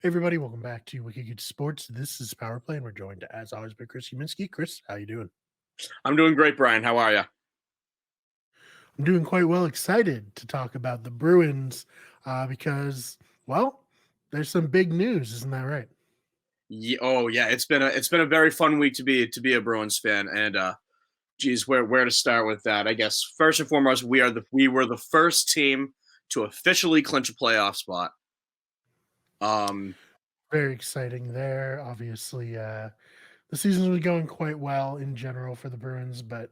Hey everybody, welcome back to Wicked Good Sports. This is Power Play, and we're joined as always by Chris Uminski. Chris, how you doing? I'm doing great, Brian. How are you? I'm doing quite well. Excited to talk about the Bruins because, well, there's some big news, isn't that right? Oh yeah, it's been a very fun week to be a Bruins fan, and geez, where to start with that? I guess first and foremost, we were the first team to officially clinch a playoff spot. Um, Very exciting there. Obviously, the season was going quite well in general for the Bruins, but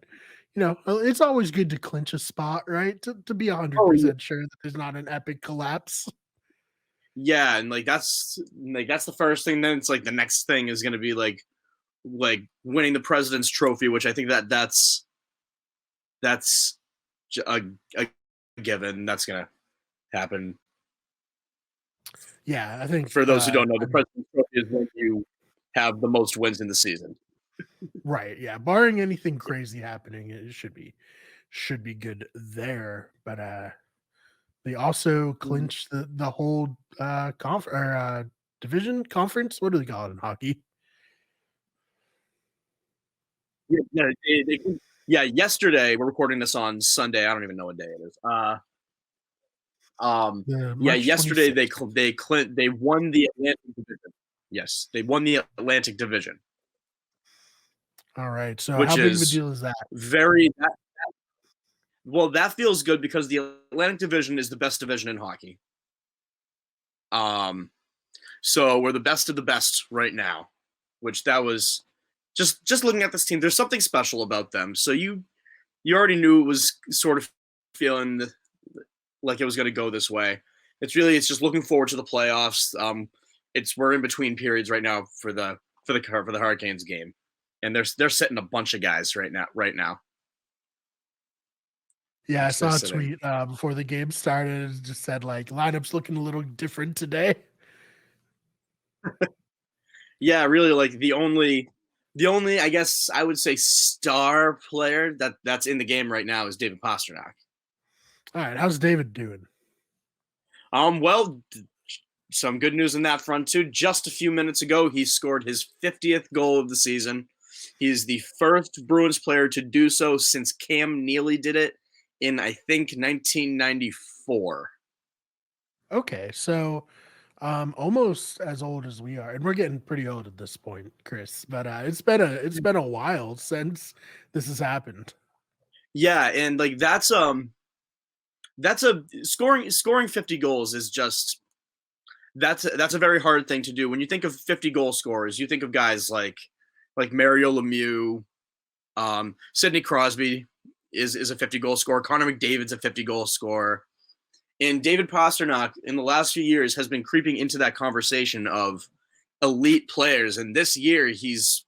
it's always good to clinch a spot, right? To be oh 100% sure that there's not an epic collapse. yeah, and like that's the first thing. Then it's like the next thing is going to be like winning the President's Trophy, which I think that's a given. That's going to happen. Yeah, I think For those who don't know, the President's Trophy is when you have the most wins in the season. right, yeah, barring anything crazy happening, it should be good there, but, they also clinched the whole, division conference? What do they call it in hockey? Yeah, yesterday, we're recording this on Sunday. I don't even know what day it is. The Yeah, March yesterday 26th. they won the Atlantic Division. Yes, they won the Atlantic Division, Alright, so how which big of a is deal is that? very that, well. That feels good because the Atlantic Division is the best division in hockey. Um, so we're the best of the best right now, which that was just looking at this team. There's something special about them. So you already knew it was sort of feeling like it was going to go this way. It's just looking forward to the playoffs. We're in between periods right now for the Hurricanes game, and they're sitting a bunch of guys right now. Right now, Yeah, I they're saw a sitting. tweet, before the game started, it just said, like, "Lineup's looking a little different today." Yeah, really, like the only I guess I would say star player that's in the game right now is David Pastrňák. Alright, how's David doing? Well, some good news in that front too. Just a few minutes ago, he scored his 50th goal of the season. He's the first Bruins player to do so since Cam Neely did it in I think 1994. Okay, so, almost as old as we are, and we're getting pretty old at this point, Chris, but, it's been a while since this has happened. Yeah, and like that's a scoring 50 goals is just that's a very hard thing to do. When you think of 50 goal scorers, you think of guys like Mario Lemieux, Sidney Crosby is a 50 goal scorer. Connor McDavid's a 50 goal scorer. And David Pastrňák in the last few years has been creeping into that conversation of elite players. And this year he's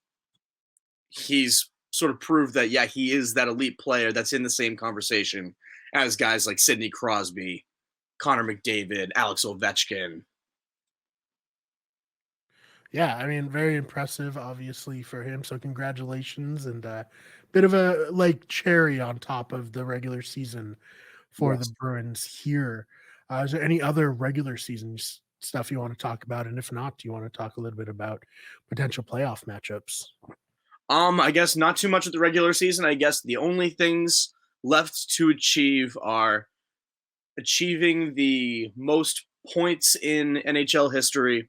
sort of proved that yeah, he is that elite player that's in the same conversation as guys like Sidney Crosby, Connor McDavid, Alex Ovechkin. Yeah, I mean, very impressive, obviously, for him. So congratulations, and bit of a like cherry on top of the regular season for the Yes. Bruins here. Is there any other regular season stuff you want to talk about? And if not, do you want to talk a little bit about potential playoff matchups? I guess not too much of the regular season. I guess the only things left to achieve are achieving the most points in NHL history,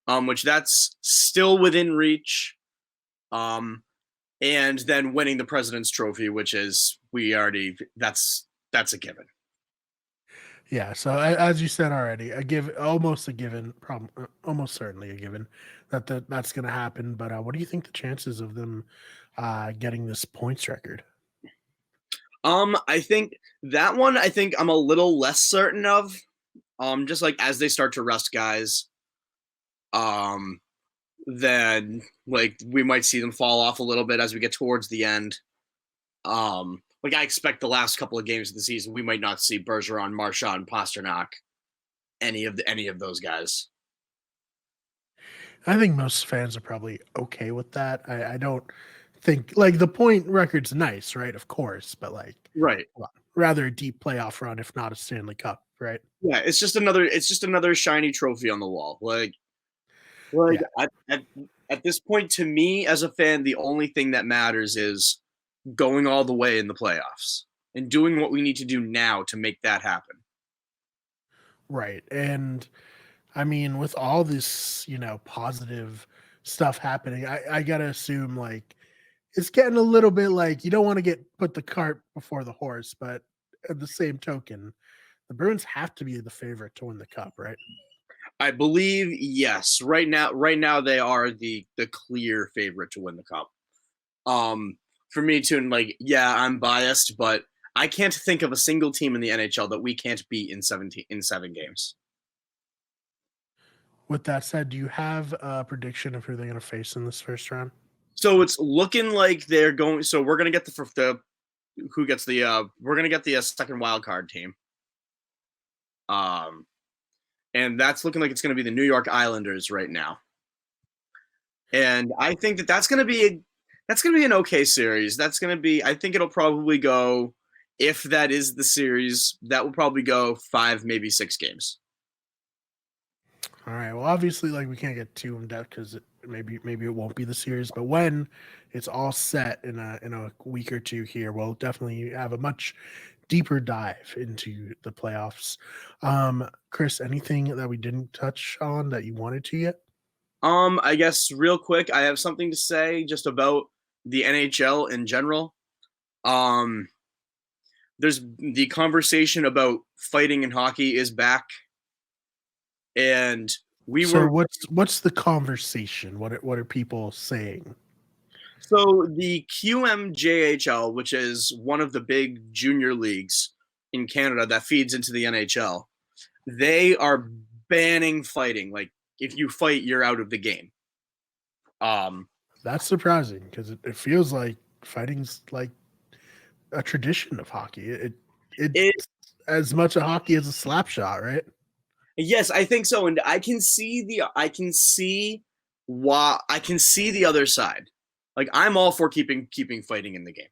which that's still within reach. Um, and then winning the President's Trophy, which is we already that's a given. Yeah. So as you said already, a give almost a given, problem, almost certainly a given that's going to happen. But what do you think the chances of them getting this points record? I think that one. I think I'm a little less certain of. Just like as they start to rest guys, um, then like we might see them fall off a little bit as we get towards the end. Like I expect the last couple of games of the season, we might not see Bergeron, Marchand, Pastrnak, any of those guys. I think most fans are probably okay with that. I don't think like the point record's nice, right? Of course, but like Right. well, rather a deep playoff run, if not a Stanley Cup, right? Yeah, it's just another shiny trophy on the wall. Like Like Yeah, at this point, to me as a fan, the only thing that matters is going all the way in the playoffs and doing what we need to do now to make that happen. right. And I mean, with all this, positive stuff happening, I gotta assume like it's getting a little bit like you don't want to get put the cart before the horse, but at the same token, the Bruins have to be the favorite to win the cup, right? I believe yes. Right now they are the clear favorite to win the cup. For me too, and like yeah, I'm biased, but I can't think of a single team in the NHL that we can't beat in 7 games. With that said, do you have a prediction of who they're going to face in this first round? So it's looking like they're going. So we're gonna get the who gets the we're gonna get the second wild card team. Um, and that's looking like it's gonna be the New York Islanders right now. And I think that that's gonna be an okay series. That's gonna be. I think it'll probably go. If that is the series, that will probably go 5, maybe 6 games. All right. Well, obviously, like we can't get too in depth because maybe it won't be the series. But when it's all set in a week or two here, we'll definitely have a much deeper dive into the playoffs. Chris, anything that we didn't touch on that you wanted to yet? I guess real quick, I have something to say just about the NHL in general. Um, there's the conversation about fighting in hockey is back, and we So were what's the conversation? What are people saying? so the QMJHL, which is one of the big junior leagues in Canada that feeds into the NHL. They are banning fighting. Like if you fight, you're out of the game. Um, That's surprising because it feels like fighting's like a tradition of hockey. It's it as much a hockey as a slap shot, right? Yes, I think so, and I can see the other side. Like I'm all for keeping fighting in the game.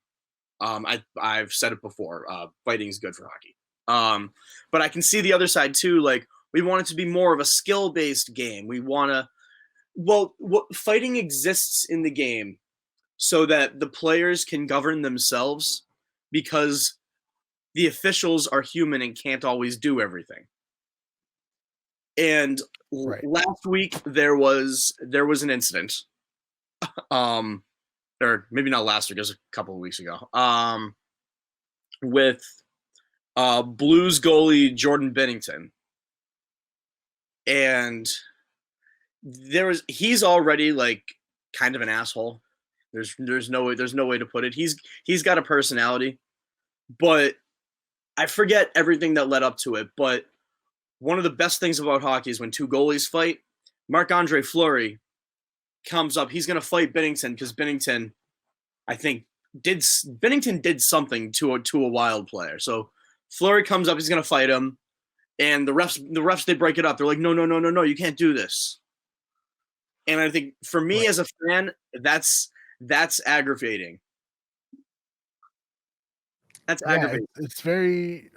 I've said it before. Fighting is good for hockey. But I can see the other side too. Like we want it to be more of a skill based game. We want to. Well, what fighting exists in the game so that the players can govern themselves because the officials are human and can't always do everything. And Right. last week there was an incident, um, or maybe not last week, it was a couple of weeks ago, with Blues goalie Jordan Binnington, and he's already like kind of an asshole. There's no way to put it. He's got a personality, but I forget everything that led up to it. But one of the best things about hockey is when two goalies fight. Marc-Andre Fleury comes up. He's going to fight Binnington because I think, Binnington did something to a wild player. So Fleury comes up. He's going to fight him, and the refs they break it up. They're like, no, no, no, no, no, you can't do this. And I think for me Right. as a fan, that's aggravating. That's Yeah, aggravating. it's very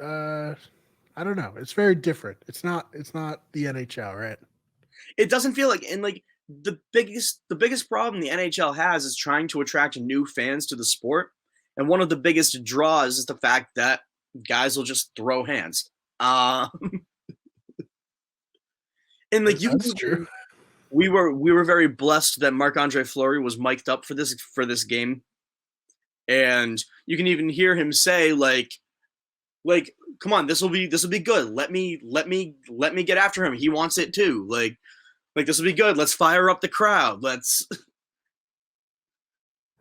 I don't know. It's very different. It's not the NHL, right? It doesn't feel like, and like the biggest problem the NHL has is trying to attract new fans to the sport. And one of the biggest draws is the fact that guys will just throw hands. Uh, and like you can That's true. we were very blessed that Marc-Andre Fleury was mic'd up for this game. And you can even hear him say like come on, this will be good. Let me get after him. He wants it too. Like this will be good. Let's fire up the crowd. Let's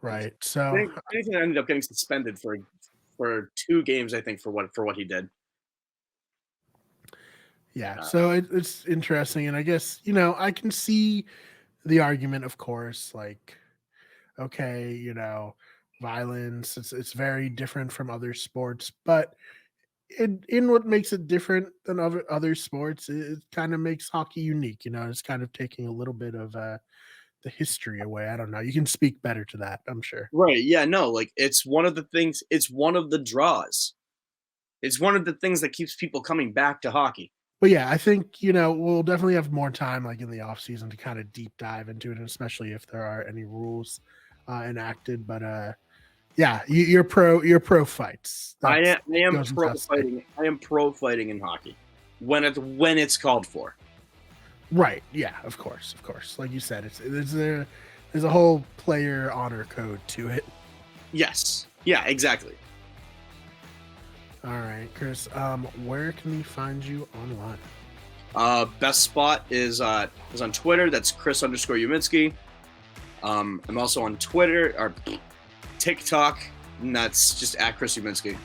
Right. So Anything ended up getting suspended for 2 games, I think, for what he did. yeah, Uh, so it's interesting, and I guess I can see the argument, of course, like okay, violence. It's very different from other sports, but in what makes it different than other sports, it kind of makes hockey unique. It's kind of taking a little bit of the history away. I don't know. You can speak better to that, I'm sure. right? Yeah. No. Like it's one of the things. It's one of the draws. It's one of the things that keeps people coming back to hockey. But yeah, I think we'll definitely have more time, like in the off season, to kind of deep dive into it, and especially if there are any rules enacted. But yeah, you're pro fights. I am goes pro without saying. fighting. I am pro fighting in hockey when it's called for. Right. Yeah. Of course. Like you said, there's a whole player honor code to it. Yes. Yeah. Exactly. All right, Chris. Where can we find you online? Best spot is on Twitter. That's Chris_Uminski. I'm also on Twitter or TikTok, and that's just at Chris Uminski.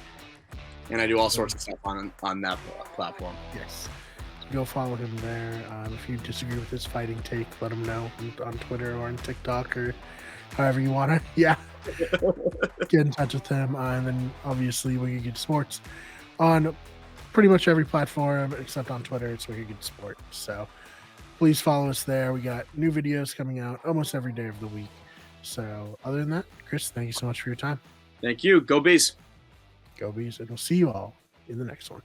And I do all sorts of stuff on that platform. Yes. Go follow him there. If you disagree with his fighting take, let him know on Twitter or on TikTok or however you want to. Yeah. Get in touch with him. And then obviously Wicked Good Sports on pretty much every platform except on Twitter. It's Wicked Good Sports. So please follow us there. We got new videos coming out almost every day of the week. So other than that, Chris, thank you so much for your time. Thank you. Go Bees. Go Bees, and we'll see you all in the next one.